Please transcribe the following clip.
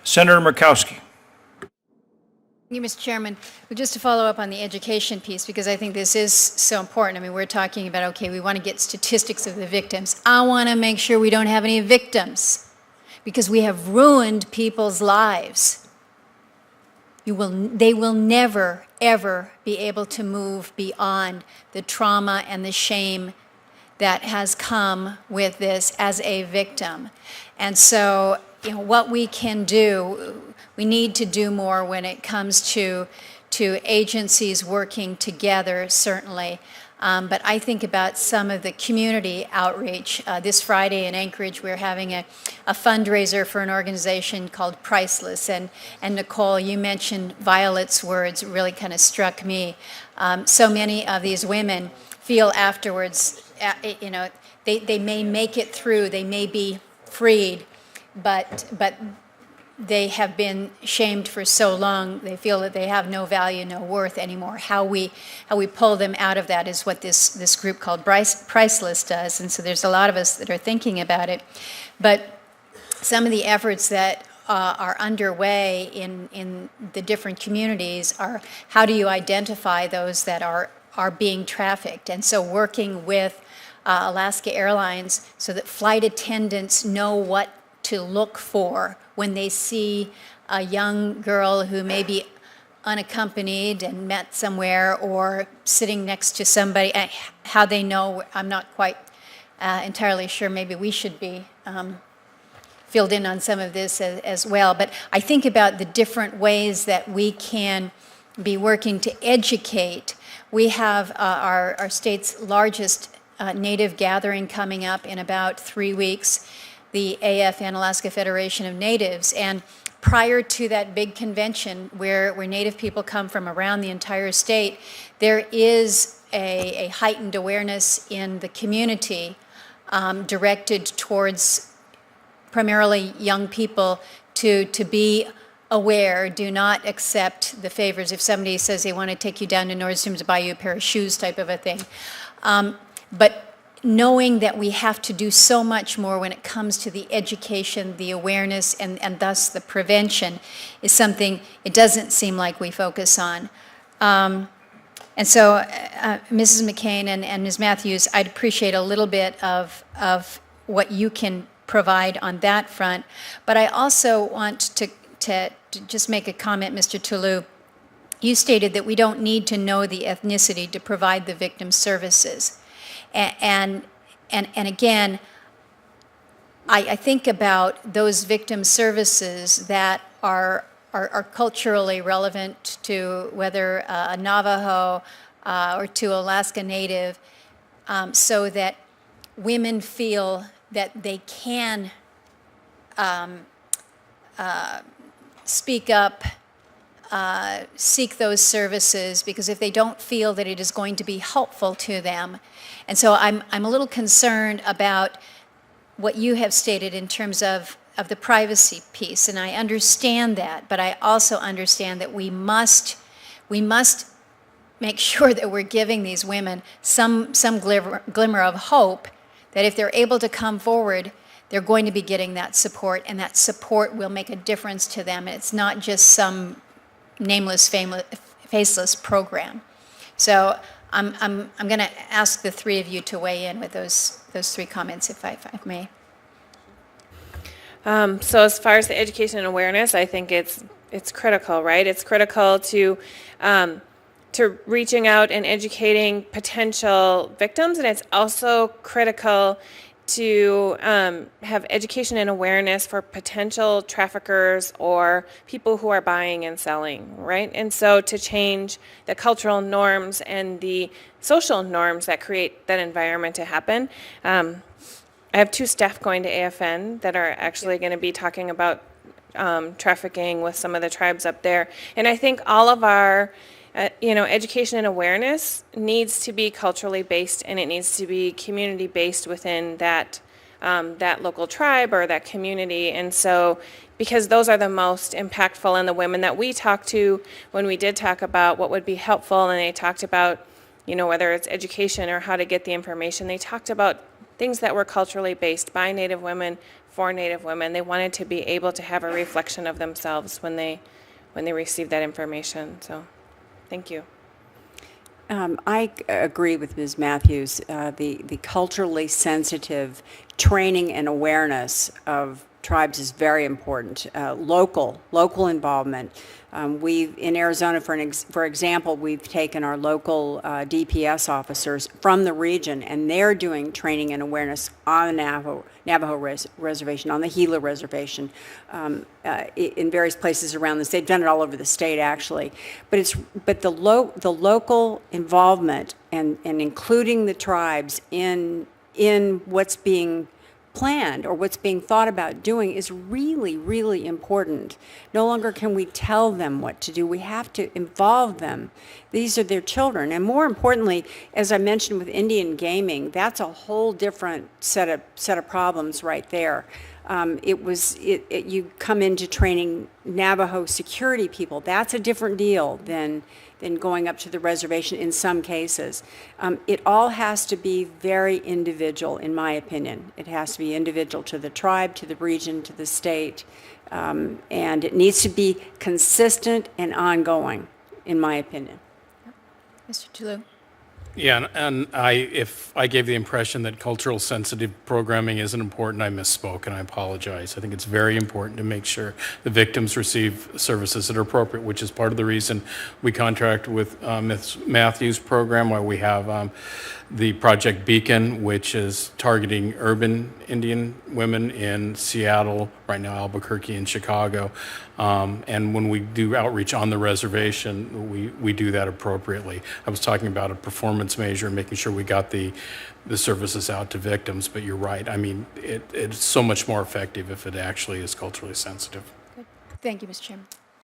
Senator Murkowski. Thank you, Mr. Chairman. Well, just to follow up on the education piece, because I think this is so important. I mean, we're talking about, okay, we want to get statistics of the victims. I want to make sure we don't have any victims because we have ruined people's lives. They will never, ever be able to move beyond the trauma and the shame that has come with this as a victim. And so, what we can do, we need to do more when it comes to agencies working together, certainly. But I think about some of the community outreach. This Friday in Anchorage, we're having a fundraiser for an organization called Priceless. And Nicole, you mentioned Violet's words, really kind of struck me. So many of these women feel afterwards, they may make it through, they may be freed, but they have been shamed for so long, they feel that they have no value, no worth anymore. How we pull them out of that is what this group called Priceless does, and so there's a lot of us that are thinking about it. But some of the efforts that are underway in the different communities are how do you identify those that are being trafficked, and so working with Alaska Airlines so that flight attendants know what to look for when they see a young girl who may be unaccompanied and met somewhere or sitting next to somebody, how they know. I'm not quite entirely sure. Maybe we should be filled in on some of this as well. But I think about the different ways that we can be working to educate. We have our state's largest Native gathering coming up in about 3 weeks, the AFN, Alaska Federation of Natives. And prior to that big convention where Native people come from around the entire state, there is a heightened awareness in the community directed towards primarily young people to be aware, do not accept the favors. If somebody says they want to take you down to Nordstrom to buy you a pair of shoes type of a thing. But knowing that we have to do so much more when it comes to the education, the awareness, and thus the prevention is something it doesn't seem like we focus on. And so, Mrs. McCain and Ms. Matthews, I'd appreciate a little bit of what you can provide on that front. But I also want to just make a comment, Mr. Toulouse. You stated that we don't need to know the ethnicity to provide the victim services. And again, I think about those victim services that are culturally relevant to whether a Navajo or to Alaska Native, so that women feel that they can speak up, seek those services, because if they don't feel that it is going to be helpful to them. And so I'm a little concerned about what you have stated in terms of the privacy piece, and I understand that, but I also understand that we must make sure that we're giving these women some glimmer of hope that if they're able to come forward, they're going to be getting that support, and that support will make a difference to them. It's not just some nameless, faceless program. So I'm going to ask the three of you to weigh in with those three comments, if I may. So as far as the education and awareness, I think it's critical, right? It's critical to reaching out and educating potential victims, and it's also critical to have education and awareness for potential traffickers or people who are buying and selling, right? And so to change the cultural norms and the social norms that create that environment to happen. I have two staff going to AFN that are actually going to be talking about trafficking with some of the tribes up there. And I think all of our education and awareness needs to be culturally based, and it needs to be community based within that local tribe or that community. And so, because those are the most impactful, and the women that we talked to when we did talk about what would be helpful, and they talked about, whether it's education or how to get the information, they talked about things that were culturally based by Native women for Native women. They wanted to be able to have a reflection of themselves when they receive that information. So, thank you. I agree with Ms. Matthews. The culturally sensitive training and awareness of tribes is very important. Local involvement. In Arizona, for example, we've taken our local DPS officers from the region, and they're doing training and awareness on the Navajo Reservation, on the Gila Reservation, in various places around the state. They've done it all over the state, actually. But the local involvement and including the tribes in what's being planned or what's being thought about doing is really, really important. No longer can we tell them what to do. We have to involve them. These are their children. And more importantly, as I mentioned with Indian gaming, that's a whole different set of problems right there. You come into training Navajo security people. That's a different deal than going up to the reservation in some cases. It all has to be very individual, in my opinion. It has to be individual to the tribe, to the region, to the state, and it needs to be consistent and ongoing, in my opinion. Mr. Toulouse? Yeah, and if I gave the impression that cultural sensitive programming isn't important, I misspoke, and I apologize. I think it's very important to make sure the victims receive services that are appropriate, which is part of the reason we contract with Ms. Matthews' program, where we have the Project Beacon, which is targeting urban Indian women in Seattle, right now Albuquerque and Chicago. And when we do outreach on the reservation, we do that appropriately. I was talking about a performance measure, making sure we got the services out to victims, but you're right. I mean, it's so much more effective if it actually is culturally sensitive. Good. Thank you, Mr. Chairman.